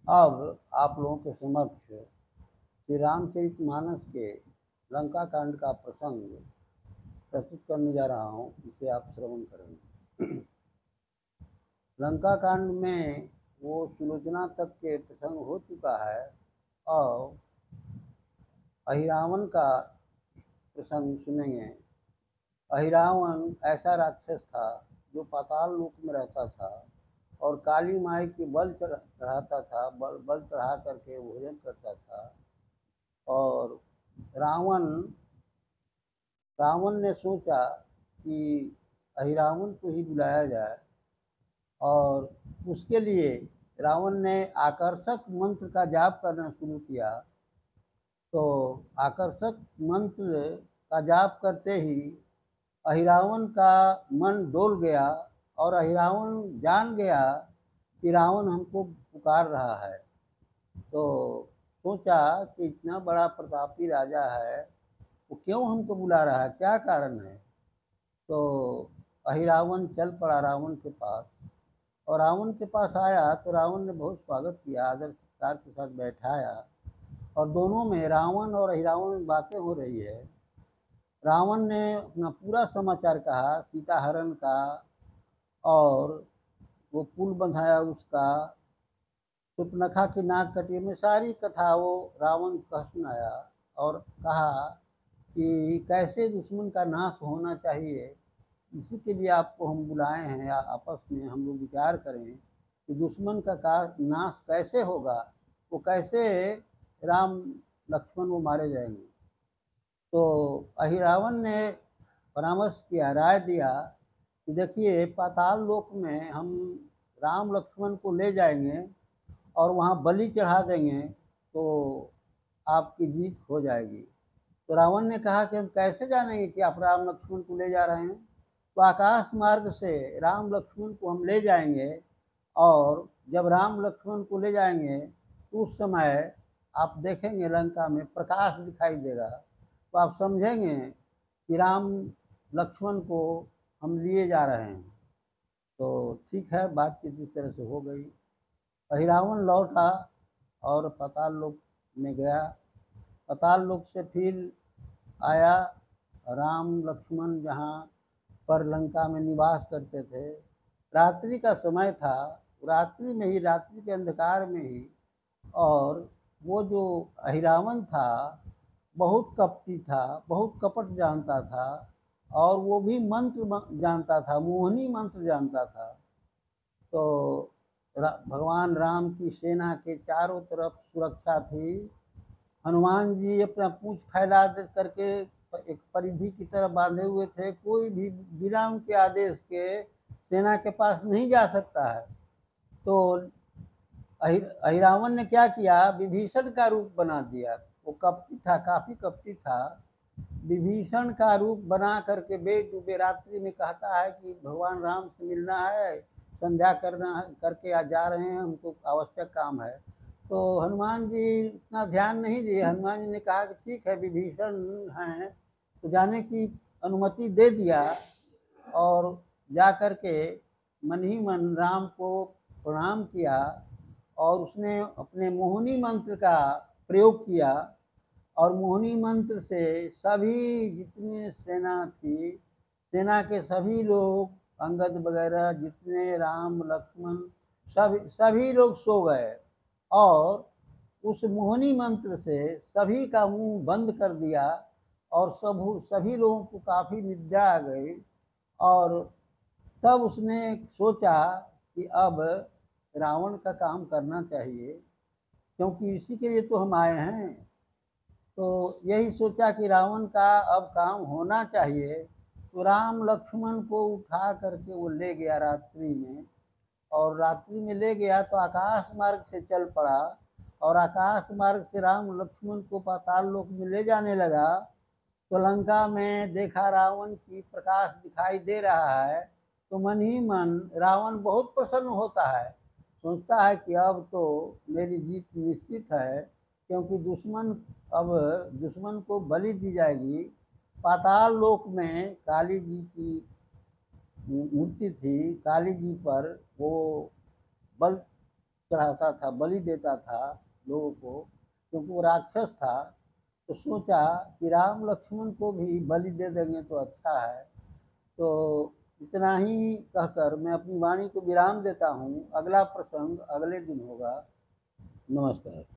अब आप लोगों के समक्ष श्री रामचरितमानस के लंका कांड का प्रसंग प्रस्तुत करने जा रहा हूँ, इसे आप श्रवण करेंगे। लंका कांड में वो सुलोचना तक के प्रसंग हो चुका है और अहिरावण का प्रसंग सुनेंगे। अहिरावण ऐसा राक्षस था जो पाताल लोक में रहता था और काली माई की बल चढ़ाता था, बल चढ़ा करके भोजन करता था। और रावण रावण ने सोचा कि अहिरावण को ही बुलाया जाए और उसके लिए रावण ने आकर्षक मंत्र का जाप करना शुरू किया। तो आकर्षक मंत्र का जाप करते ही अहिरावण का मन डोल गया और अहिरावण जान गया कि रावण हमको पुकार रहा है। तो सोचा कि इतना बड़ा प्रतापी राजा है, वो क्यों हमको बुला रहा है, क्या कारण है। तो अहिरावण चल पड़ा रावण के पास और रावण के पास आया तो रावण ने बहुत स्वागत किया, आदर सत्कार के साथ बैठाया और दोनों में, रावण और अहिरावण में बातें हो रही है। रावण ने अपना पूरा समाचार कहा, सीता हरण का और वो पुल बंधाया उसका, सुपनखा की नाक कटी में, सारी कथा वो रावण कह सुनाया और कहा कि कैसे दुश्मन का नाश होना चाहिए, इसी के लिए आपको हम बुलाए हैं। आपस में हम लोग विचार करें कि दुश्मन का नाश कैसे होगा, वो कैसे राम लक्ष्मण वो मारे जाएंगे। तो अहिरावण ने परामर्श किया, राय दिया कि देखिए पाताल लोक में हम राम लक्ष्मण को ले जाएंगे और वहाँ बलि चढ़ा देंगे तो आपकी जीत हो जाएगी। तो रावण ने कहा कि हम कैसे जानेंगे कि आप राम लक्ष्मण को ले जा रहे हैं। तो आकाश मार्ग से राम लक्ष्मण को हम ले जाएंगे और जब राम लक्ष्मण को ले जाएंगे तो उस समय आप देखेंगे लंका में प्रकाश दिखाई देगा, तो आप समझेंगे कि राम लक्ष्मण को हम लिए जा रहे हैं। तो ठीक है, बातचीत इस तरह से हो गई। अहिरावण लौटा और पाताल लोक में गया। पाताल लोक से फिर आया। राम लक्ष्मण जहाँ पर लंका में निवास करते थे, रात्रि का समय था, रात्रि में ही, रात्रि के अंधकार में ही, और वो जो अहिरावण था बहुत कपटी था, बहुत कपट जानता था और वो भी मंत्र जानता था, मोहिनी मंत्र जानता था। तो भगवान राम की सेना के चारों तरफ सुरक्षा थी। हनुमान जी अपना पूंछ फैला दे करके एक परिधि की तरह बांधे हुए थे, कोई भी बिना उनके आदेश के सेना के पास नहीं जा सकता है। तो अहिरावण ने क्या किया, विभीषण का रूप बना दिया। वो कपटी था, काफी कपटी था। विभीषण का रूप बना करके बेडूबे रात्रि में कहता है कि भगवान राम से मिलना है, संध्या करके आज जा रहे हैं, हमको आवश्यक काम है। तो हनुमान जी इतना ध्यान नहीं दिए। हनुमान जी ने कहा कि ठीक है, विभीषण हैं, तो जाने की अनुमति दे दिया और जा कर के मन ही मन राम को प्रणाम किया और उसने अपने मोहिनी मंत्र का प्रयोग किया और मोहिनी मंत्र से सभी जितने सेना थी, सेना के सभी लोग, अंगद वगैरह जितने, राम लक्ष्मण, सभी लोग सो गए और उस मोहिनी मंत्र से सभी का मुंह बंद कर दिया और सभी लोगों को काफ़ी निद्रा आ गई। और तब उसने सोचा कि अब रावण का काम करना चाहिए, क्योंकि इसी के लिए तो हम आए हैं। तो यही सोचा कि रावण का अब काम होना चाहिए। तो राम लक्ष्मण को उठा करके वो ले गया रात्रि में, और रात्रि में ले गया तो आकाश मार्ग से चल पड़ा और आकाश मार्ग से राम लक्ष्मण को पाताल लोक में ले जाने लगा। तो लंका में देखा रावण की प्रकाश दिखाई दे रहा है, तो मन ही मन रावण बहुत प्रसन्न होता है, सोचता है कि अब तो मेरी जीत निश्चित है, क्योंकि अब दुश्मन को बलि दी जाएगी। पाताल लोक में काली जी की मूर्ति थी, काली जी पर वो बल चढ़ाता था, बलि देता था लोगों को, क्योंकि वो राक्षस था। तो सोचा कि राम लक्ष्मण को भी बलि दे देंगे तो अच्छा है। तो इतना ही कहकर मैं अपनी वाणी को विराम देता हूँ। अगला प्रसंग अगले दिन होगा। नमस्कार।